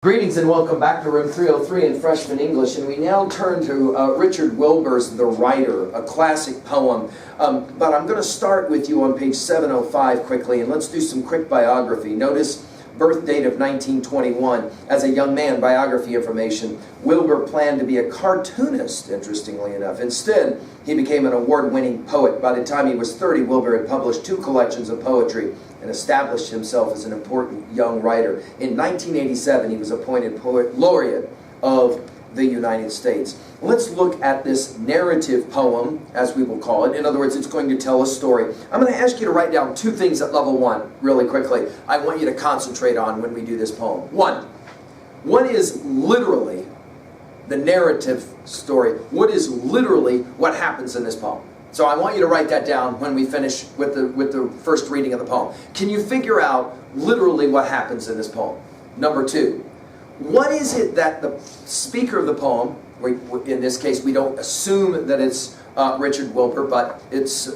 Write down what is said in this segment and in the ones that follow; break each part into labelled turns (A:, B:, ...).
A: Greetings and welcome back to room 303 in Freshman English, and we now turn to Richard Wilbur's The Writer, a classic poem. But I'm going to start with you on page 705 quickly, and let's do some quick biography. Notice birth date of 1921. As a young man, biography information. Wilbur planned to be a cartoonist, interestingly enough. Instead, he became an award-winning poet. By the time he was 30, Wilbur had published 2 collections of poetry and established himself as an important young writer. In 1987, he was appointed Poet Laureate of the United States. Let's look at this narrative poem, as we will call it. In other words, it's going to tell a story. I'm going to ask you to write down 2 things at level 1 really quickly. I want you to concentrate on when we do this poem. What is literally the narrative story? What is literally what happens in this poem? So I want you to write that down when we finish with the first reading of the poem. Can you figure out literally what happens in this poem? Number 2, what is it that the speaker of the poem, in this case we don't assume that it's Richard Wilbur, but it's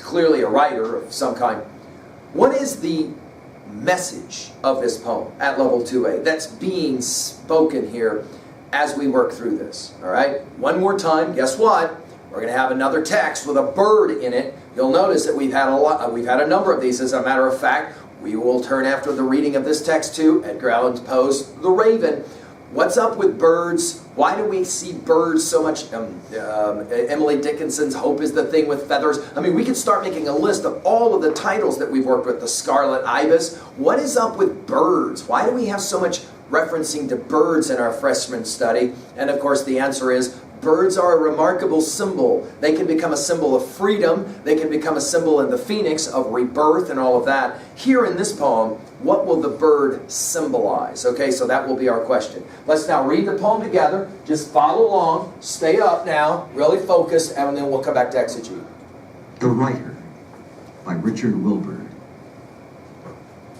A: clearly a writer of some kind. What is the message of this poem at level 2A that's being spoken here as we work through this? All right, one more time, guess what? We're going to have another text with a bird in it. You'll notice that we've had a number of these. As a matter of fact, we will turn after the reading of this text to Edgar Allan Poe's The Raven. What's up with birds? Why do we see birds so much? Emily Dickinson's Hope is the Thing with Feathers. I mean, we could start making a list of all of the titles that we've worked with. The Scarlet Ibis. What is up with birds? Why do we have so much referencing to birds in our freshman study? And of course, the answer is birds are a remarkable symbol. They can become a symbol of freedom. They can become a symbol in the phoenix of rebirth and all of that. Here in this poem, what will the bird symbolize? Okay, so that will be our question. Let's now read the poem together. Just follow along. Stay up now. Really focus, and then we'll come back to exegete.
B: The Writer by Richard Wilbur.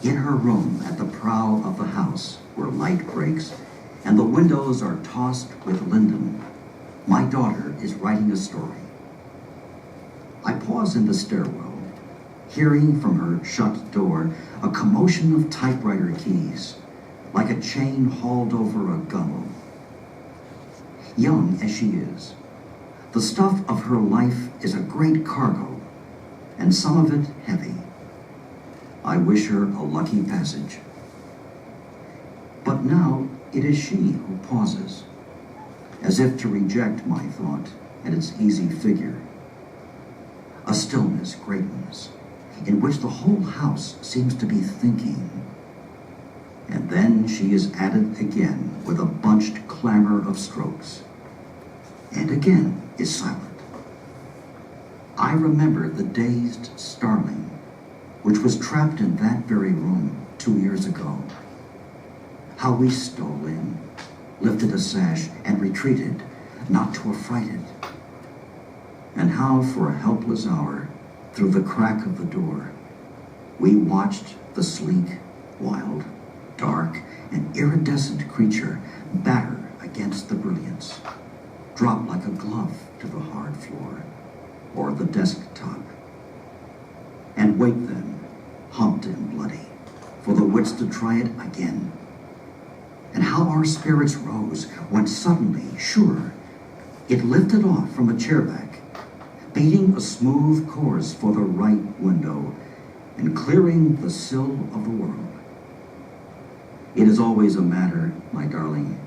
B: In her room at the prow of the house, where light breaks and the windows are tossed with linden, my daughter is writing a story. I pause in the stairwell, hearing from her shut door a commotion of typewriter keys, like a chain hauled over a gunwale. Young as she is, the stuff of her life is a great cargo, and some of it heavy. I wish her a lucky passage. But now it is she who pauses, as if to reject my thought and its easy figure. A stillness greatens, in which the whole house seems to be thinking. And then she is at it again with a bunched clamor of strokes, and again is silent. I remember the dazed starling, which was trapped in that very room 2 years ago. How we stole in, lifted a sash, and retreated, not to affright it. And how for a helpless hour, through the crack of the door, we watched the sleek, wild, dark, and iridescent creature batter against the brilliance, drop like a glove to the hard floor, or the desktop, and wait then, humped and bloody, for the wits to try it again. And how our spirits rose when suddenly, sure, it lifted off from a chairback, beating a smooth course for the right window and clearing the sill of the world. It is always a matter, my darling,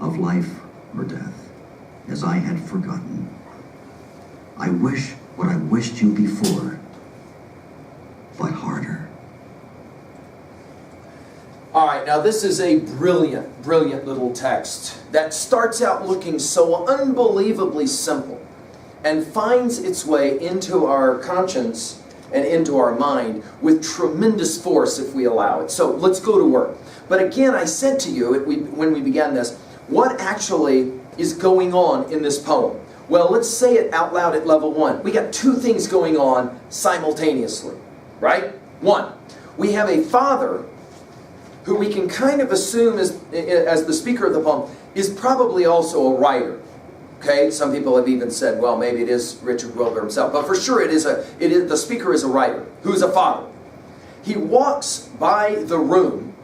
B: of life or death, as I had forgotten. I wish what I wished you before, but harder.
A: All right, now this is a brilliant, brilliant little text that starts out looking so unbelievably simple and finds its way into our conscience and into our mind with tremendous force if we allow it. So let's go to work. But again, I said to you when we began this, what actually is going on in this poem? Well, let's say it out loud at level 1. We got 2 things going on simultaneously, right? 1, we have a father who we can kind of assume as the speaker of the poem is probably also a writer. Okay, some people have even said, well, maybe it is Richard Wilbur himself, but for sure the speaker is a writer who is a father. He walks by the room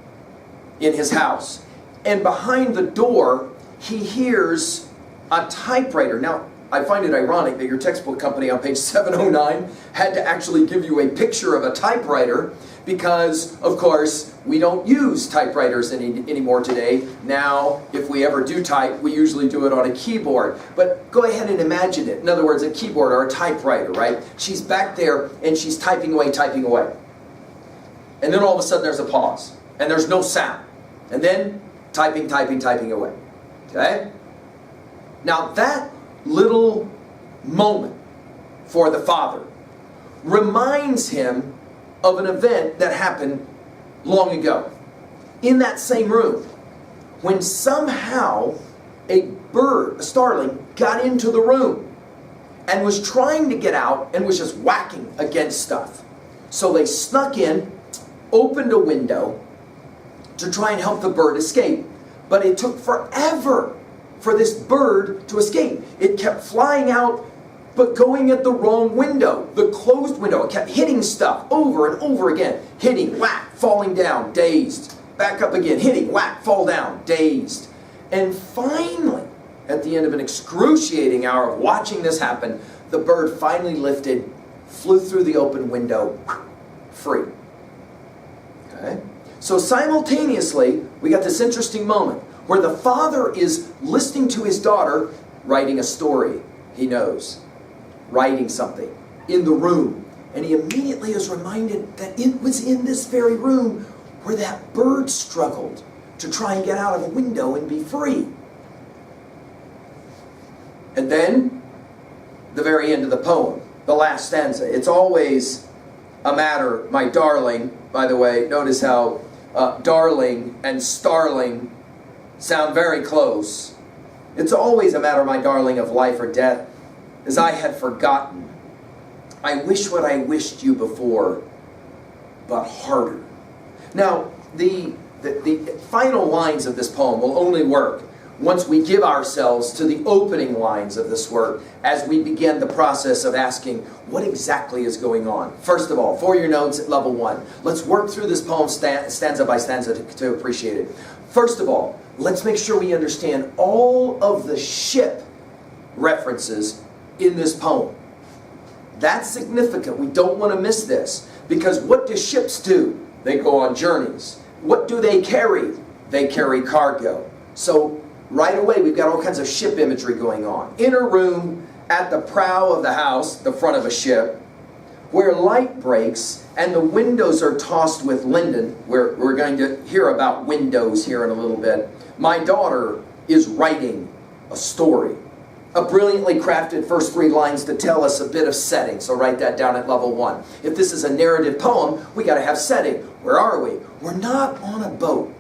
A: in his house And behind the door, he hears a typewriter. Now, I find it ironic that your textbook company on page 709 had to actually give you a picture of a typewriter because, of course, we don't use typewriters anymore today. Now, if we ever do type, we usually do it on a keyboard. But go ahead and imagine it. In other words, a keyboard or a typewriter, right? She's back there and she's typing away, typing away. And then all of a sudden there's a pause. And there's no sound. And then typing, typing, typing away. Okay? Now that little moment for the father reminds him of an event that happened long ago in that same room when somehow a bird, a starling, got into the room and was trying to get out and was just whacking against stuff. So they snuck in, opened a window to try and help the bird escape. But it took forever for this bird to escape. It kept flying out, but going at the wrong window, the closed window. It kept hitting stuff over and over again. Hitting, whack, falling down, dazed. Back up again, hitting, whack, fall down, dazed. And finally, at the end of an excruciating hour of watching this happen, the bird finally lifted, flew through the open window, free. Okay? So simultaneously, we got this interesting moment where the father is listening to his daughter writing a story he knows, writing something in the room. And he immediately is reminded that it was in this very room where that bird struggled to try and get out of a window and be free. And then, the very end of the poem, the last stanza. It's always a matter, my darling. By the way, notice how darling and starling sound very close. It's always a matter, my darling, of life or death, as I had forgotten. I wish what I wished you before, but harder. Now, the final lines of this poem will only work once we give ourselves to the opening lines of this work as we begin the process of asking what exactly is going on. First of all, for your notes at level 1, let's work through this poem stanza by stanza to appreciate it. First of all, let's make sure we understand all of the ship references in this poem. That's significant. We don't want to miss this, because what do ships do? They go on journeys. What do they carry? They carry cargo. So right away we've got all kinds of ship imagery going on. In a room at the prow of the house, the front of a ship, where light breaks and the windows are tossed with linden. We're going to hear about windows here in a little bit. My daughter is writing a story. A brilliantly crafted first 3 lines to tell us a bit of setting. So write that down at level 1. If this is a narrative poem, we got to have setting. Where are we? We're not on a boat.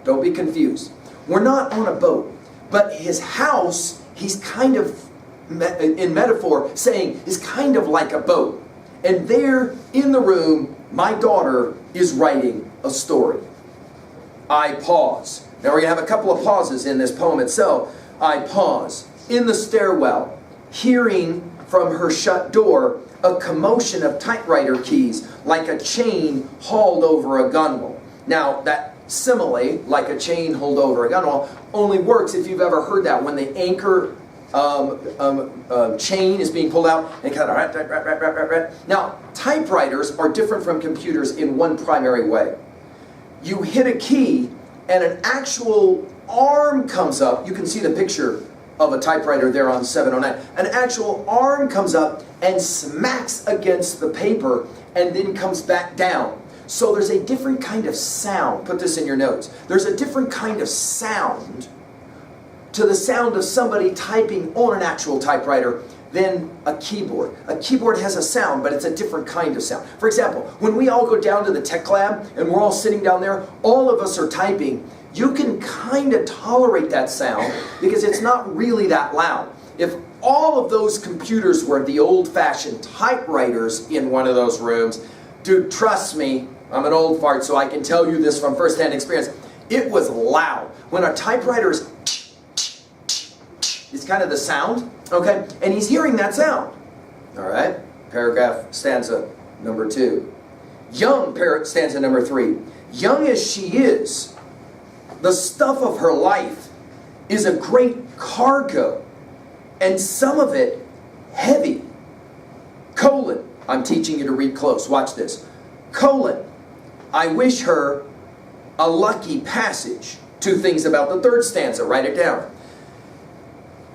A: Don't be confused. We're not on a boat. But his house, he's kind of, in metaphor, saying is kind of like a boat. And there in the room, my daughter is writing a story. I pause. Now we're going to have a couple of pauses in this poem itself. I pause. In the stairwell, hearing from her shut door a commotion of typewriter keys like a chain hauled over a gunwale. Now that simile, like a chain hauled over a gunwale, only works if you've ever heard that when the anchor chain is being pulled out and kind of. Now, typewriters are different from computers in one primary way. You hit a key and an actual arm comes up. You can see the picture of a typewriter there on 709. An actual arm comes up and smacks against the paper and then comes back down. So there's a different kind of sound. Put this in your notes. There's a different kind of sound to the sound of somebody typing on an actual typewriter than a keyboard. A keyboard has a sound, but it's a different kind of sound. For example, when we all go down to the tech lab and we're all sitting down there, all of us are typing. You can kind of tolerate that sound because it's not really that loud. If all of those computers were the old-fashioned typewriters in one of those rooms, dude, trust me, I'm an old fart, so I can tell you this from first-hand experience. It was loud. When a typewriter is kind of the sound, okay? And he's hearing that sound. All right? Paragraph, stanza number 2. Young, stanza number 3. Young as she is, The stuff of her life is a great cargo, and some of it heavy. Colon, I'm teaching you to read close. Watch this. Colon, I wish her a lucky passage. Two things about the third stanza. Write it down.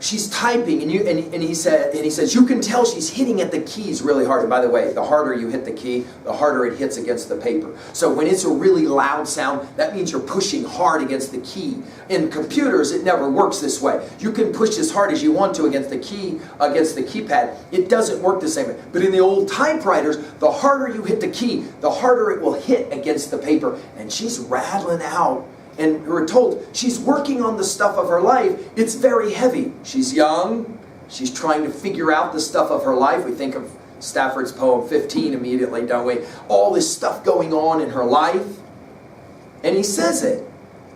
A: She's typing, and he says, you can tell she's hitting at the keys really hard. And by the way, the harder you hit the key, the harder it hits against the paper. So when it's a really loud sound, that means you're pushing hard against the key. In computers, it never works this way. You can push as hard as you want to against the keypad. It doesn't work the same way. But in the old typewriters, the harder you hit the key, the harder it will hit against the paper. And she's rattling out. And we're told she's working on the stuff of her life. It's very heavy. She's young. She's trying to figure out the stuff of her life. We think of Stafford's poem 15 immediately, don't we? All this stuff going on in her life. And he says it.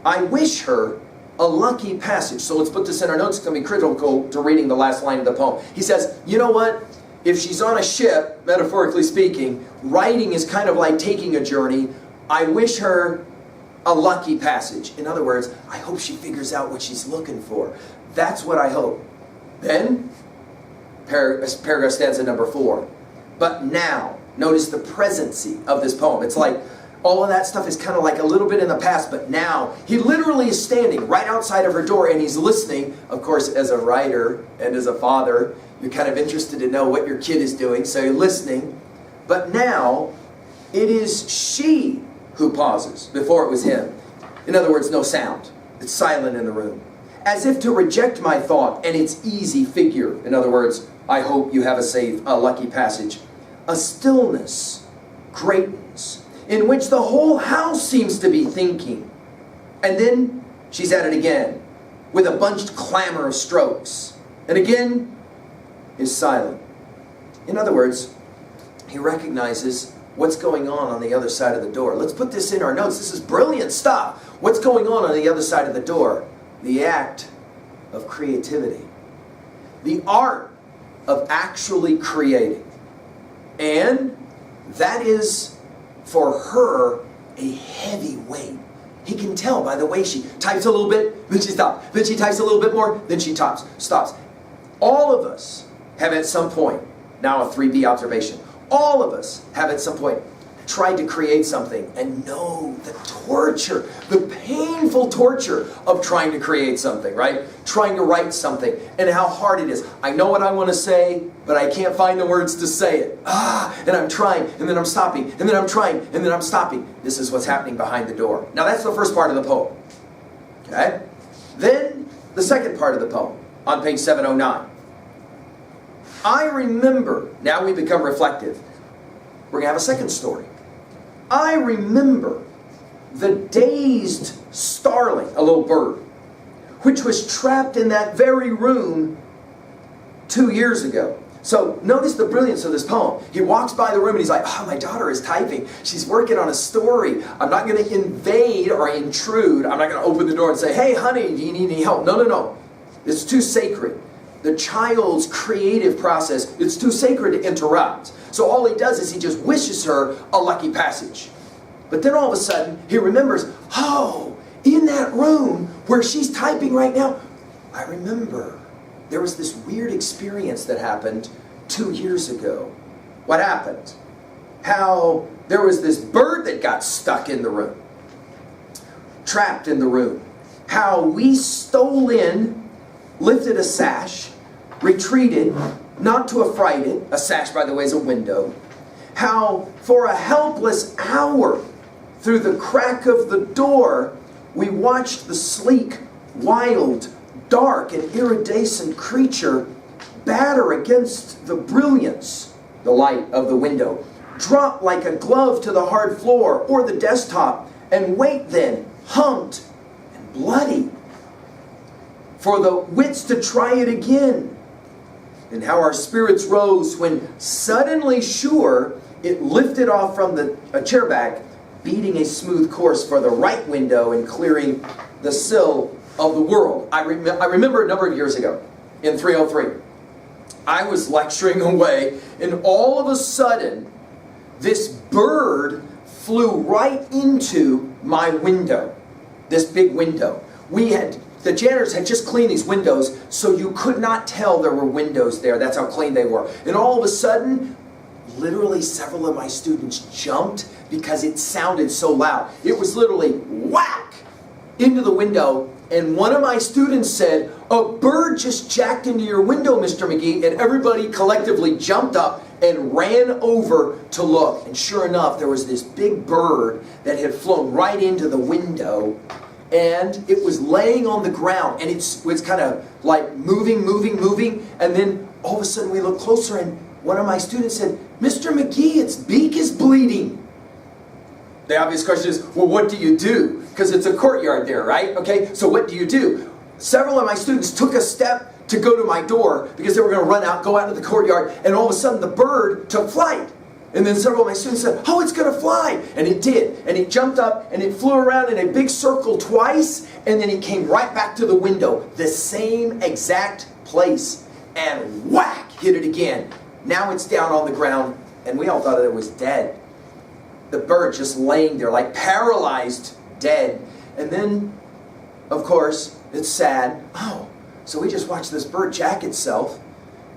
A: I wish her a lucky passage. So let's put this in our notes. It's going to be critical to reading the last line of the poem. He says, you know what? If she's on a ship, metaphorically speaking, writing is kind of like taking a journey. I wish her a lucky passage. In other words, I hope she figures out what she's looking for. That's what I hope. Then, paragraph stanza number 4. But now, notice the presency of this poem. It's like all of that stuff is kind of like a little bit in the past, but now he literally is standing right outside of her door and he's listening. Of course, as a writer and as a father, you're kind of interested to know what your kid is doing, so you're listening. But now, it is she who pauses before it was him. In other words, no sound. It's silent in the room. As if to reject my thought and its easy figure. In other words, I hope you have a lucky passage. A stillness greatens, in which the whole house seems to be thinking. And then she's at it again, with a bunched clamor of strokes. And again is silent. In other words, he recognizes what's going on the other side of the door. Let's put this in our notes. This is brilliant stuff. What's going on the other side of the door? The act of creativity. The art of actually creating. And that is, for her, a heavy weight. He can tell by the way she types a little bit, then she stops. Then she types a little bit more, then she stops. All of us have at some point, now a 3B observation, all of us have at some point tried to create something and know the torture, the painful torture of trying to create something, right? Trying to write something and how hard it is. I know what I want to say, but I can't find the words to say it. And I'm trying, and then I'm stopping, and then I'm trying, and then I'm stopping. This is what's happening behind the door. Now that's the first part of the poem. Okay? Then the second part of the poem on page 709. I remember, now we become reflective. We're going to have a second story. I remember the dazed starling, a little bird, which was trapped in that very room 2 years ago. So notice the brilliance of this poem. He walks by the room and he's like, oh, my daughter is typing. She's working on a story. I'm not going to invade or intrude. I'm not going to open the door and say, hey, honey, do you need any help? No. It's too sacred. The child's creative process, it's too sacred to interrupt. So all he does is he just wishes her a lucky passage. But then all of a sudden, he remembers, oh, in that room where she's typing right now, I remember there was this weird experience that happened 2 years ago. What happened? How there was this bird that got stuck in the room, trapped in the room. How we stole in, lifted a sash, retreated, not to affright it. A sash, by the way, is a window. How for a helpless hour, through the crack of the door, we watched the sleek, wild, dark, and iridescent creature batter against the brilliance, the light of the window, drop like a glove to the hard floor or the desktop, and wait then, humped and bloody, for the wits to try it again. And how our spirits rose when suddenly sure it lifted off from a chair back, beating a smooth course for the right window and clearing the sill of the world. I remember a number of years ago, in 303, I was lecturing away, and all of a sudden, this bird flew right into my window. this big window. The janitors had just cleaned these windows, so you could not tell there were windows there. That's how clean they were. And all of a sudden, literally several of my students jumped because it sounded so loud. It was literally whack into the window, and one of my students said, "A bird just jacked into your window, Mr. McGee," and everybody collectively jumped up and ran over to look. And sure enough, there was this big bird that had flown right into the window, and it was laying on the ground, and it was kind of like moving, and then all of a sudden we looked closer, and one of my students said, "Mr. McGee, its beak is bleeding." The obvious question is, well, what do you do? Because it's a courtyard there, right? Okay, so what do you do? Several of my students took a step to go to my door because they were going to run out, go out into the courtyard, and all of a sudden the bird took flight. And then several of my students said, "Oh, it's going to fly." And it did. And it jumped up and it flew around in a big circle twice, and then it came right back to the window, the same exact place, and whack, hit it again. Now it's down on the ground, and we all thought it was dead. The bird just laying there like paralyzed, dead. And then, of course, it's sad. Oh, so we just watched this bird jack itself,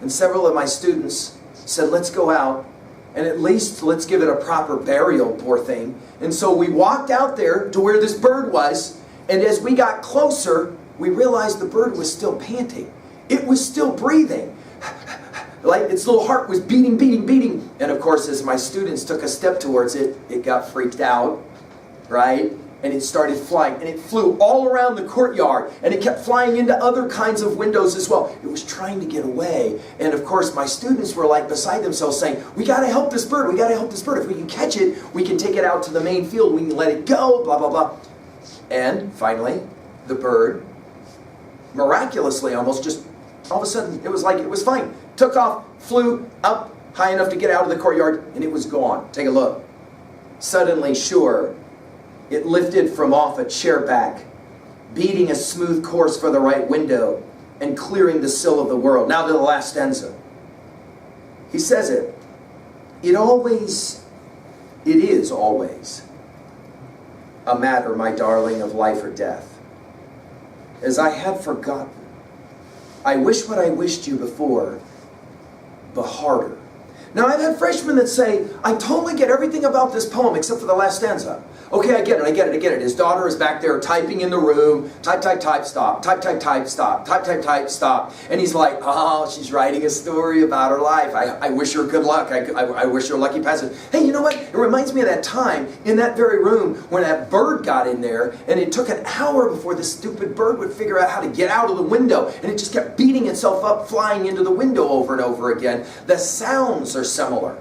A: and several of my students said, "Let's go out and at least let's give it a proper burial, poor thing." And so we walked out there to where this bird was, and as we got closer, we realized the bird was still panting. It was still breathing. Like its little heart was beating. And of course, as my students took a step towards it, it got freaked out, right? And it started flying, and it flew all around the courtyard, and it kept flying into other kinds of windows as well. It was trying to get away, and of course my students were like beside themselves saying, "We got to help this bird, we got to help this bird. If we can catch it, we can take it out to the main field, we can let it go, blah, blah, blah." And finally, the bird, miraculously almost, just all of a sudden, it was like it was fine. Took off, flew up high enough to get out of the courtyard, and it was gone. Take a look. Suddenly, sure, it lifted from off a chair back, beating a smooth course for the right window and clearing the sill of the world. Now to the last stanza. He says it. It is always a matter, my darling, of life or death. As I had forgotten, I wish what I wished you before, but harder. Now, I've had freshmen that say, "I totally get everything about this poem except for the last stanza." Okay, I get it. His daughter is back there typing in the room. Type, stop. Type, stop. Type, stop. And he's like, "Oh, she's writing a story about her life. I wish her good luck. I wish her a lucky passage." Hey, you know what? It reminds me of that time in that very room when that bird got in there, and it took an hour before this stupid bird would figure out how to get out of the window. And it just kept beating itself up, flying into the window over and over again. The sounds are similar.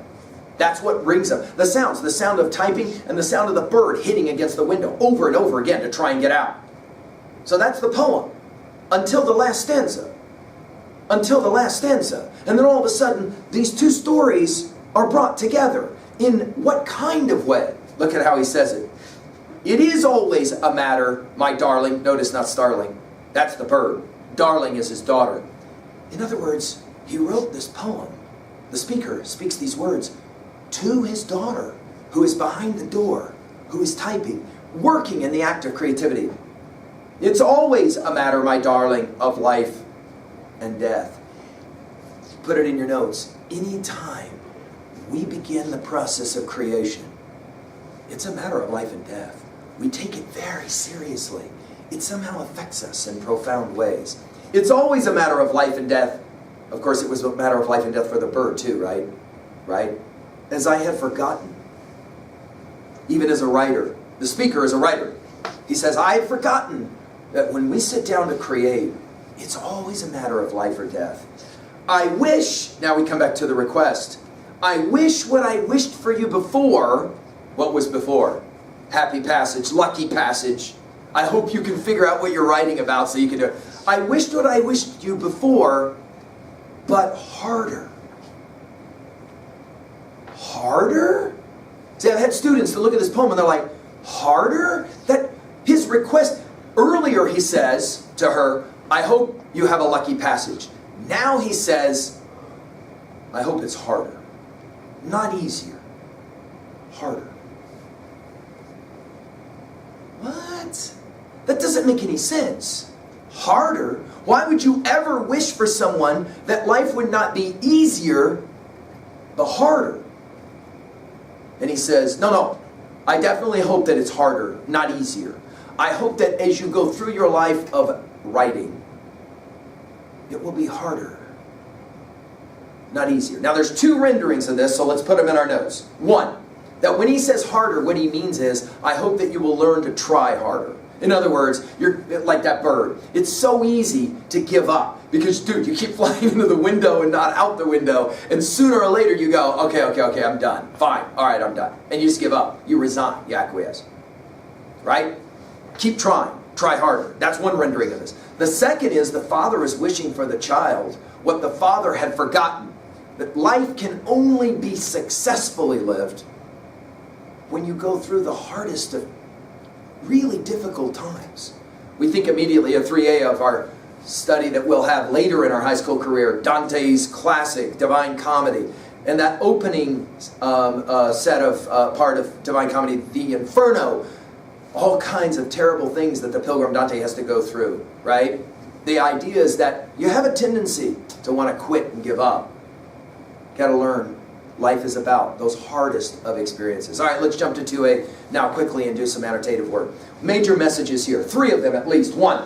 A: That's what rings them. The sounds, the sound of typing and the sound of the bird hitting against the window over and over again to try and get out. So that's the poem. Until the last stanza. Until the last stanza. And then all of a sudden, these two stories are brought together. In what kind of way? Look at how he says it. It is always a matter, my darling. Notice not starling. That's the bird. Darling is his daughter. In other words, he wrote this poem. The speaker speaks these words to his daughter, who is behind the door, who is typing, working in the act of creativity. It's always a matter, my darling, of life and death. Put it in your notes. Anytime we begin the process of creation, it's a matter of life and death. We take it very seriously. It somehow affects us in profound ways. It's always a matter of life and death. Of course, it was a matter of life and death for the bird too, right? Right? As I had forgotten, even as a writer, the speaker is a writer. He says, I had forgotten that when we sit down to create, it's always a matter of life or death. I wish, now we come back to the request, I wish what I wished for you before. What was before? Happy passage, lucky passage. I hope you can figure out what you're writing about so you can do it. I wished what I wished you before, but harder. Harder? See, I've had students that look at this poem and they're like, harder? That his request, earlier he says to her, I hope you have a lucky passage. Now he says, I hope it's harder. Not easier. Harder. What? That doesn't make any sense. Harder? Why would you ever wish for someone that life would not be easier, but harder? And he says, no, I definitely hope that it's harder, not easier. I hope that as you go through your life of writing, it will be harder, not easier. Now there's two renderings of this, so let's put them in our notes. One, that when he says harder, what he means is, I hope that you will learn to try harder. In other words, you're like that bird. It's so easy to give up because, dude, you keep flying into the window and not out the window, and sooner or later you go, okay, I'm done. Fine, all right, I'm done. And you just give up. You resign. You acquiesce. Right? Keep trying. Try harder. That's one rendering of this. The second is the father is wishing for the child what the father had forgotten, that life can only be successfully lived when you go through the hardest of really difficult times. We think immediately of 3A of our study that we'll have later in our high school career, Dante's classic Divine Comedy. And that opening set of part of Divine Comedy, the Inferno, all kinds of terrible things that the pilgrim Dante has to go through, right? The idea is that you have a tendency to want to quit and give up. Got to learn. Life is about those hardest of experiences. All right, let's jump to 2A now quickly and do some annotative work. Major messages here, 3 of them at least. 1,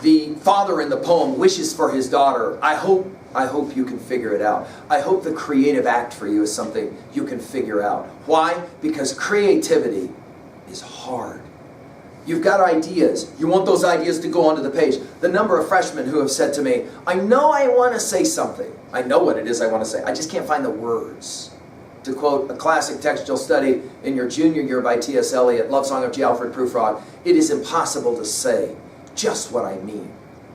A: the father in the poem wishes for his daughter. I hope you can figure it out. I hope the creative act for you is something you can figure out. Why? Because creativity is hard. You've got ideas. You want those ideas to go onto the page. The number of freshmen who have said to me, I know I want to say something. I know what it is I want to say. I just can't find the words. To quote a classic textual study in your junior year by T.S. Eliot, Love Song of G. Alfred Prufrock, it is impossible to say just what I mean.